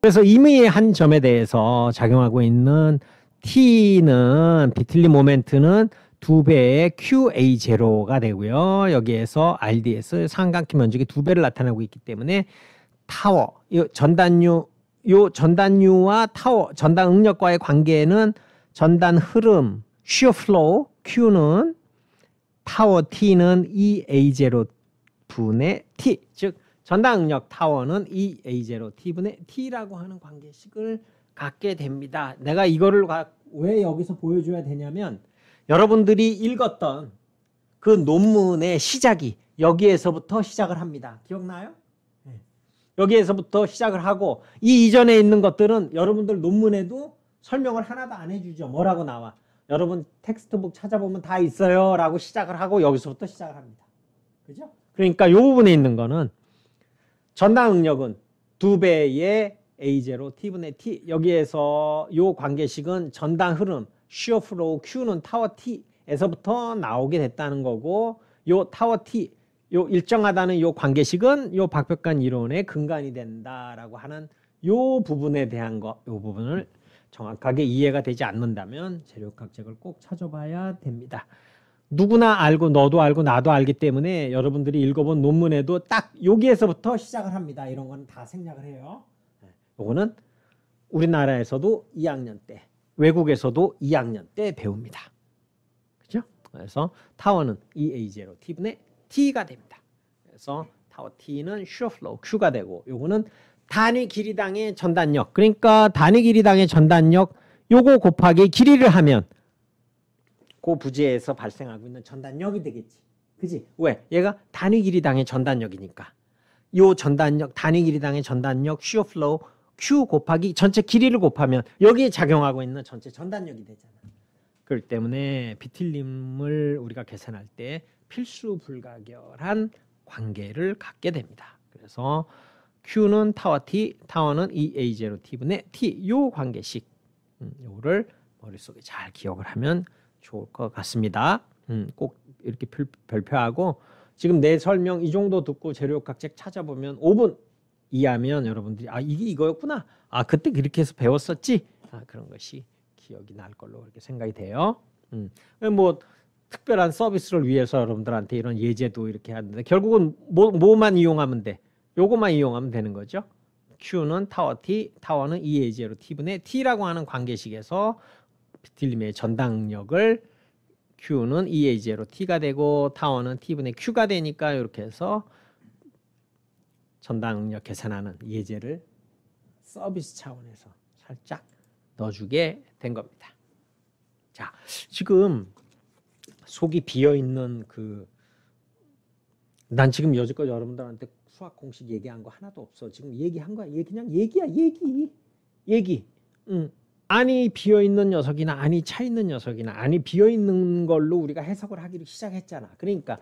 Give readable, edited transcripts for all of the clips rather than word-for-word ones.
그래서 임의의 한 점에 대해서 작용하고 있는 T는 비틀림 모멘트는 2배의 QA0가 되고요. 여기에서 RDS 삼각형 면적이 2배를 나타내고 있기 때문에 타워, 전단유와 타워, 전단 응력과의 관계는 전단 흐름, shear flow, Q는 타워 T는 EA0 분의 T, 즉 전단 응력 타워는 EA0 T분의 T라고 하는 관계식을 갖게 됩니다. 내가 이거를 왜 여기서 보여줘야 되냐면 여러분들이 읽었던 그 논문의 시작이 여기에서부터 시작을 합니다. 기억나요? 여기에서부터 시작을 하고 이 이전에 있는 것들은 여러분들 논문에도 설명을 하나도 안 해주죠. 뭐라고 나와? 여러분 텍스트북 찾아보면 다 있어요 라고 시작을 하고 여기서부터 시작을 합니다. 그죠? 그러니까 이 부분에 있는 거는 전단 응력은 2배의 A0 T분의 T, 여기에서 이 관계식은 전단 흐름 shear flow Q는 타워 T에서부터 나오게 됐다는 거고, 요 타워 T, 요 일정하다는 요 관계식은 요 박벽관 이론의 근간이 된다라고 하는 요 부분에 대한 거, 요 부분을 정확하게 이해가 되지 않는다면 재료각책을 꼭 찾아봐야 됩니다. 누구나 알고 너도 알고 나도 알기 때문에 여러분들이 읽어본 논문에도 딱 여기에서부터 시작을 합니다. 이런 건 다 생략을 해요. 요거는 우리나라에서도 2학년 때, 외국에서도 2학년 때 배웁니다. 그죠? 그래서 타워는 EA0 T분의 T가 됩니다. 그래서 타워 T는 shear flow Q가 되고, 요거는 단위 길이당의 전단력, 그러니까 단위 길이당의 전단력 요거 곱하기 길이를 하면 그 부지에서 발생하고 있는 전단력이 되겠지. 그지? 왜? 얘가 단위 길이당의 전단력이니까. 요 전단력, 단위 길이당의 전단력, shear flow, Q 곱하기 전체 길이를 곱하면 여기에 작용하고 있는 전체 전단력이 되잖아. 그렇기 때문에 비틀림을 우리가 계산할 때 필수 불가결한 관계를 갖게 됩니다. 그래서 Q는 타워 T, 타워는 EA0 T분의 T, 요 관계식, 요거를 머릿속에 잘 기억을 하면 좋을 것 같습니다. 꼭 이렇게 별표하고, 지금 내 설명 이 정도 듣고 재료각책 찾아보면 5분 이해하면 여러분들이 아 이게 이거였구나, 아 그때 그렇게 해서 배웠었지, 그런 것이 기억이 날 걸로 그렇게 생각이 돼요. 뭐 특별한 서비스를 위해서 여러분들한테 이런 예제도 이렇게 하는데 결국은 뭐만 이용하면 돼? 요것만 이용하면 되는 거죠. Q는 타워 T, 타워는 EA0 T분의 T라고 하는 관계식에서 비틀림의 전당력을 Q는 EA0 T가 되고 타워는 T분의 Q가 되니까 이렇게 해서 전당력 계산하는 예제를 서비스 차원에서 살짝 넣어주게 된 겁니다. 자, 지금 속이 비어있는 난 지금 여지껏 여러분들한테 수학 공식 얘기한 거 하나도 없어. 지금 얘기한 거야. 그냥 얘기야. 얘기. 안이 비어있는 녀석이나 안이 차있는 녀석이나 안이 비어있는 걸로 우리가 해석을 하기로 시작했잖아. 그러니까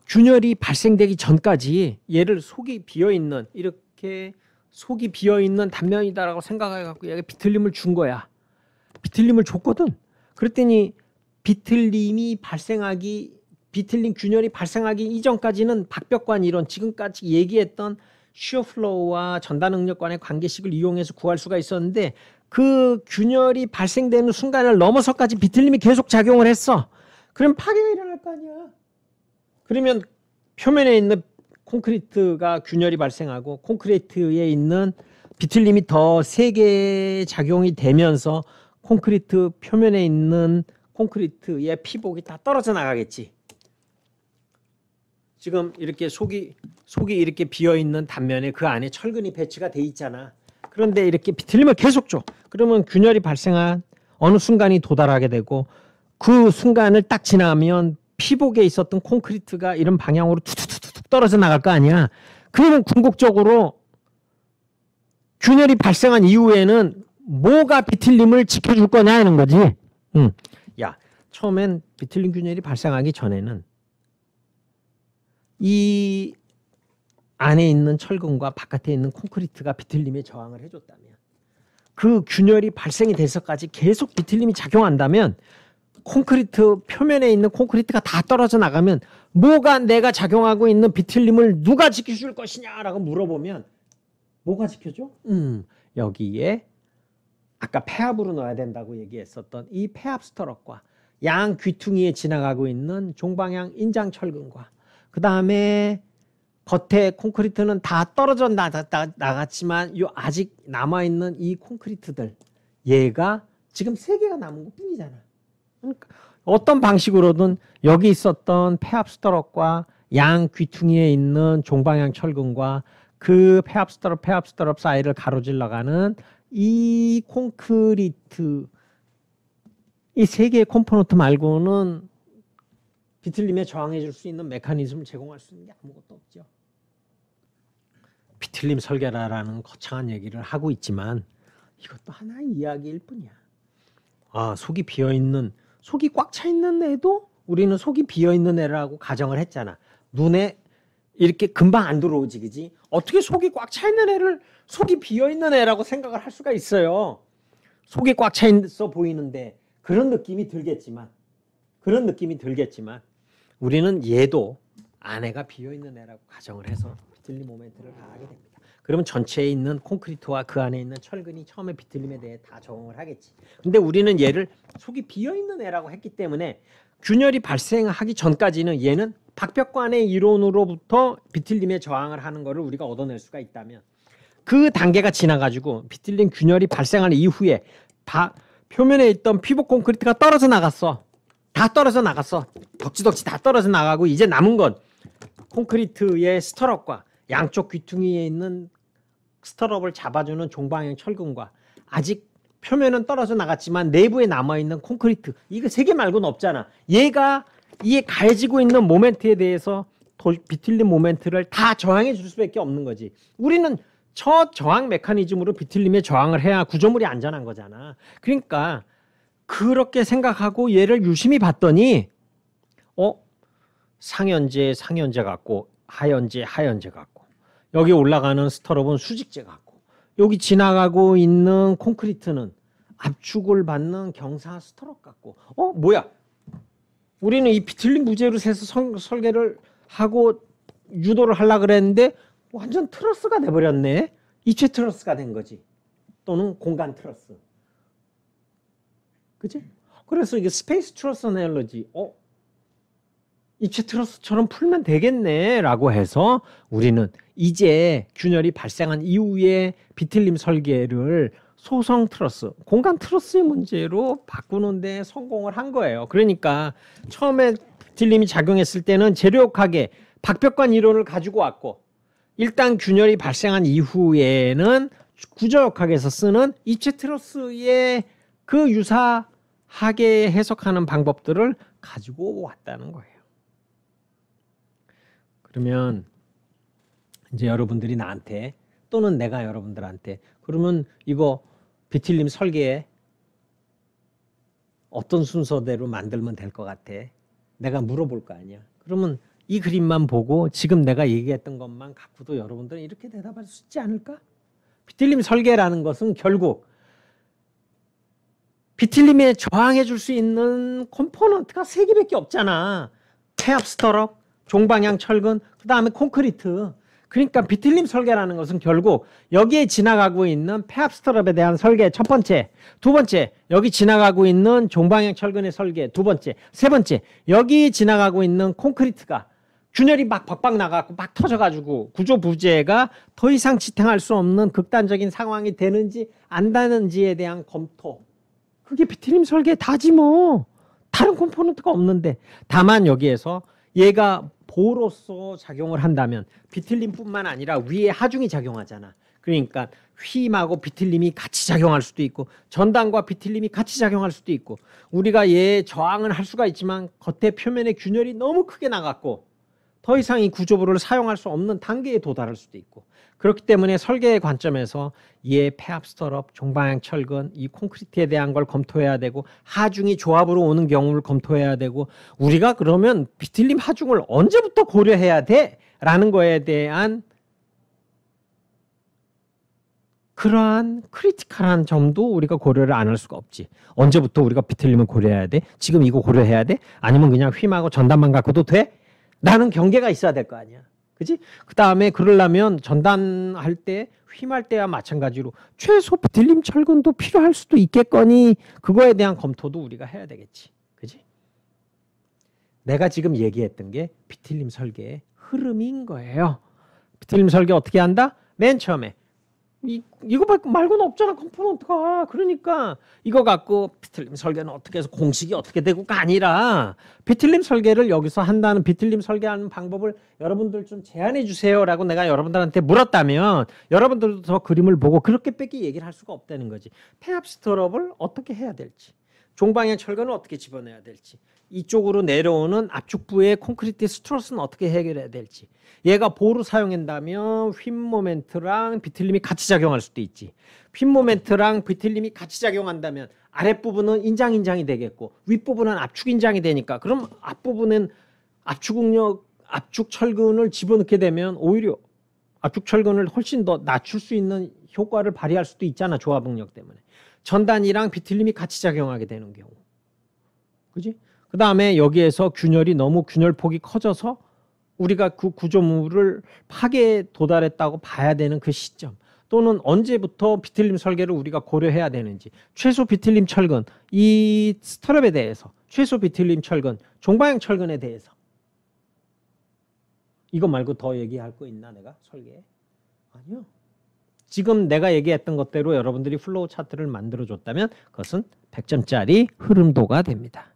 균열이 발생되기 전까지 얘를 속이 비어있는, 이렇게 속이 비어있는 단면이다라고 생각해갖고 얘가 비틀림을 준 거야. 비틀림을 줬거든. 그랬더니 비틀림 균열이 발생하기 이전까지는 박벽관 이론, 지금까지 얘기했던 shear flow와 전단 응력관의 관계식을 이용해서 구할 수가 있었는데, 그 균열이 발생되는 순간을 넘어서까지 비틀림이 계속 작용을 했어. 그럼 파괴가 일어날 거 아니야. 그러면 표면에 있는 콘크리트가 균열이 발생하고 콘크리트에 있는 비틀림이 더 세게 작용이 되면서 콘크리트 표면에 있는 콘크리트의 피복이 다 떨어져 나가겠지. 지금 이렇게 속이 이렇게 비어있는 단면에 그 안에 철근이 배치가 돼 있잖아. 그런데 이렇게 비틀림을 계속 줘. 그러면 균열이 발생한 어느 순간이 도달하게 되고, 그 순간을 딱 지나면 피복에 있었던 콘크리트가 이런 방향으로 툭툭툭툭 떨어져 나갈 거 아니야. 그러면 궁극적으로 균열이 발생한 이후에는 뭐가 비틀림을 지켜줄 거냐 하는 거지. 야, 처음엔 비틀림 균열이 발생하기 전에는 이 안에 있는 철근과 바깥에 있는 콘크리트가 비틀림에 저항을 해줬다면, 그 균열이 발생이 돼서까지 계속 비틀림이 작용한다면, 콘크리트 표면에 있는 콘크리트가 다 떨어져 나가면 뭐가 내가 작용하고 있는 비틀림을 누가 지켜줄 것이냐라고 물어보면 뭐가 지켜줘? 여기에 아까 폐압으로 넣어야 된다고 얘기했었던 이 폐압 스터럭과 양 귀퉁이에 지나가고 있는 종방향 인장 철근과 그 다음에 겉에 콘크리트는 다 떨어져 나갔지만 요 아직 남아있는 이 콘크리트들 얘가 지금 3개가 남은 것 뿐이잖아. 그러니까 어떤 방식으로든 여기 있었던 폐압 스터럭과 양 귀퉁이에 있는 종방향 철근과 그 폐압 스터럭 사이를 가로질러가는 이 콘크리트 이 3개의 컴포넌트 말고는 비틀림에 저항해 줄 수 있는 메커니즘을 제공할 수 있는 게 아무것도 없죠. 비틀림 설계라라는 거창한 얘기를 하고 있지만 이것도 하나의 이야기일 뿐이야. 아, 속이 비어있는 속이 꽉 차 있는 애도 우리는 속이 비어있는 애라고 가정을 했잖아. 눈에 이렇게 금방 안 들어오지, 그지? 어떻게 속이 꽉 차 있는 애를 속이 비어있는 애라고 생각을 할 수가 있어요. 속이 꽉 차 있어 보이는데 그런 느낌이 들겠지만 우리는 얘도 안에가 비어있는 애라고 가정을 해서 비틀림 모멘트를 가하게 됩니다. 그러면 전체에 있는 콘크리트와 그 안에 있는 철근이 처음에 비틀림에 대해 다 적응을 하겠지. 근데 우리는 얘를 속이 비어있는 애라고 했기 때문에 균열이 발생하기 전까지는 얘는 박벽관의 이론으로부터 비틀림에 저항을 하는 것을 우리가 얻어낼 수가 있다면 그 단계가 지나가지고 비틀림 균열이 발생한 이후에 표면에 있던 피복 콘크리트가 떨어져 나갔어. 다 떨어져 나갔어. 덕지덕지 다 떨어져 나가고 이제 남은 건 콘크리트의 스터럭과 양쪽 귀퉁이에 있는 스터럭을 잡아주는 종방향 철근과 아직 표면은 떨어져 나갔지만 내부에 남아있는 콘크리트 이거 3개 말고는 없잖아. 얘가 이에 가해지고 있는 모멘트에 대해서 비틀림 모멘트를 다 저항해 줄 수밖에 없는 거지. 우리는 저항 메커니즘으로 비틀림에 저항을 해야 구조물이 안전한 거잖아. 그러니까 그렇게 생각하고 얘를 유심히 봤더니 상현재 같고 하현재 같고 여기 올라가는 스터럽은 수직재 같고 여기 지나가고 있는 콘크리트는 압축을 받는 경사 스터럽 같고 뭐야 우리는 이 비틀림 부재로 해서 설계를 하고 유도를 하려고 그랬는데 완전 트러스가 돼버렸네. 입체 트러스가 된 거지. 또는 공간 트러스. 그치? 그래서 이게 스페이스 트러스 애널로지 입체 트러스처럼 풀면 되겠네 라고 해서 우리는 이제 균열이 발생한 이후에 비틀림 설계를 소성 트러스, 공간 트러스의 문제로 바꾸는데 성공을 한 거예요. 그러니까 처음에 비틀림이 작용했을 때는 재료역학의 박벽관 이론을 가지고 왔고 일단 균열이 발생한 이후에는 구조역학에서 쓰는 입체 트러스의 그 유사하게 해석하는 방법들을 가지고 왔다는 거예요. 그러면 이제 여러분들이 나한테 또는 내가 여러분들한테 그러면 이거 비틀림 설계에 어떤 순서대로 만들면 될 것 같아? 내가 물어볼 거 아니야. 그러면 이 그림만 보고 지금 내가 얘기했던 것만 갖고도 여러분들은 이렇게 대답할 수 있지 않을까? 비틀림 설계라는 것은 결국 비틀림에 저항해 줄 수 있는 컴포넌트가 3개밖에 없잖아. 폐압 스터럭, 종방향 철근, 그 다음에 콘크리트. 그러니까 비틀림 설계라는 것은 결국 여기에 지나가고 있는 폐압 스터럭에 대한 설계 첫 번째, 두 번째 여기 지나가고 있는 종방향 철근의 설계 두 번째, 세 번째 여기 지나가고 있는 콘크리트가 균열이 막 박박 나가고 막 터져가지고 구조 부재가 더 이상 지탱할 수 없는 극단적인 상황이 되는지 안 되는지에 대한 검토. 그게 비틀림 설계 다지 뭐. 다른 컴포넌트가 없는데 다만 여기에서 얘가 보로서 작용을 한다면 비틀림뿐만 아니라 위에 하중이 작용하잖아. 그러니까 휘임하고 비틀림이 같이 작용할 수도 있고 전단과 비틀림이 같이 작용할 수도 있고 우리가 얘 저항은 할 수가 있지만 겉에 표면에 균열이 너무 크게 나갔고 더 이상 이 구조물을 사용할 수 없는 단계에 도달할 수도 있고 그렇기 때문에 설계의 관점에서 얘 폐압 스터럽, 종방향 철근, 이 콘크리트에 대한 걸 검토해야 되고 하중이 조합으로 오는 경우를 검토해야 되고 우리가 그러면 비틀림 하중을 언제부터 고려해야 돼? 라는 거에 대한 그러한 크리티컬한 점도 우리가 고려를 안 할 수가 없지. 언제부터 우리가 비틀림을 고려해야 돼? 지금 이거 고려해야 돼? 아니면 그냥 휘임하고 전단만 갖고도 돼? 라는 경계가 있어야 될 거 아니야. 그지? 그 다음에 그러려면 전단할 때 휘말 때와 마찬가지로 최소 비틀림 철근도 필요할 수도 있겠거니 그거에 대한 검토도 우리가 해야 되겠지. 그지? 내가 지금 얘기했던 게 비틀림 설계의 흐름인 거예요. 비틀림 설계 어떻게 한다? 맨 처음에 이거 말고는 없잖아. 컴포넌트가. 그러니까 이거 갖고 비틀림 설계는 어떻게 해서 공식이 어떻게 되고가 아니라 비틀림 설계를 여기서 한다는 비틀림 설계하는 방법을 여러분들 좀 제안해 주세요라고 내가 여러분들한테 물었다면 여러분들도 더 그림을 보고 그렇게 뺏기 얘기를 할 수가 없다는 거지. 폐압 스트럽을 어떻게 해야 될지, 종방향 철근을 어떻게 집어내야 될지, 이쪽으로 내려오는 압축부의 콘크리트 스트러스는 어떻게 해결해야 될지, 얘가 보루 사용한다면 휨 모멘트랑 비틀림이 같이 작용할 수도 있지. 휨 모멘트랑 비틀림이 같이 작용한다면 아랫부분은 인장이 되겠고 윗부분은 압축 인장이 되니까 그럼 앞부분은 압축 철근을 집어넣게 되면 오히려 압축 철근을 훨씬 더 낮출 수 있는 효과를 발휘할 수도 있잖아. 조합 응력 때문에. 전단이랑 비틀림이 같이 작용하게 되는 경우. 그지? 그 다음에 여기에서 너무 균열폭이 커져서 우리가 그 구조물을 파괴에 도달했다고 봐야 되는 그 시점, 또는 언제부터 비틀림 설계를 우리가 고려해야 되는지, 최소 비틀림 철근, 이 스트럽에 대해서, 최소 비틀림 철근, 종방향 철근에 대해서. 이거 말고 더 얘기할 거 있나 내가 설계에? 아니요. 지금 내가 얘기했던 것대로 여러분들이 플로우 차트를 만들어줬다면 그것은 100점짜리 흐름도가 됩니다.